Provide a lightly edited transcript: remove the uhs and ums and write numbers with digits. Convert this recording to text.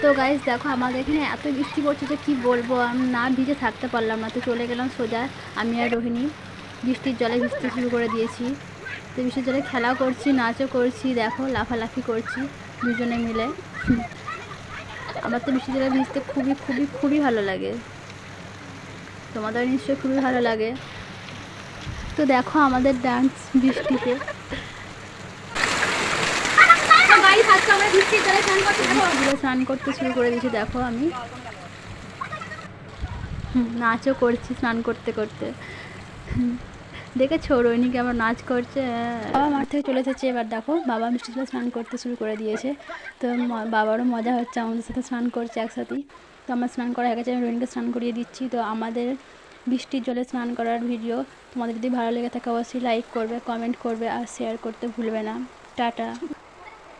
তো গাইস দেখো আমাদের এখানে এত বৃষ্টি পড়ছে যে কী বলবো, আমি না ভিজে থাকতে পারলাম না, তো চলে গেলাম সোজা আমি আর রোহিণী বৃষ্টির জলে ভিজতে শুরু করে দিয়েছি। তো বৃষ্টির জলে খেলাও করছি, নাচও করছি, দেখো লাফালাফি করছি দুজনে মিলে। আমার তো বৃষ্টির জলে ভিজতে খুবই খুবই খুবই ভালো লাগে, তোমাদের নিশ্চয়ই খুবই ভালো লাগে। তো দেখো আমাদের ডান্স বৃষ্টিতে। বৃষ্টির জলে স্নান করতে শুরু করে দিয়েছি, দেখো আমি নাচও করছি স্নান করতে করতে। দেখেছো রোহিণীকে আমার নাচ করছে। বাবা মাঠ থেকে চলে এসেছে, এবার দেখো বাবা বৃষ্টির জলে স্নান করতে শুরু করে দিয়েছে। তো বাবারও মজা হচ্ছে, আমাদের সাথে স্নান করছে একসাথেই। তো আমার স্নান করা হয়ে গেছে, আমি রোহিণীকে স্নান করিয়ে দিচ্ছি। তো আমাদের বৃষ্টির জলে স্নান করার ভিডিও তোমাদের যদি ভালো লেগে থাকে অবশ্যই লাইক করবে, কমেন্ট করবে আর শেয়ার করতে ভুলবে না। টাটা।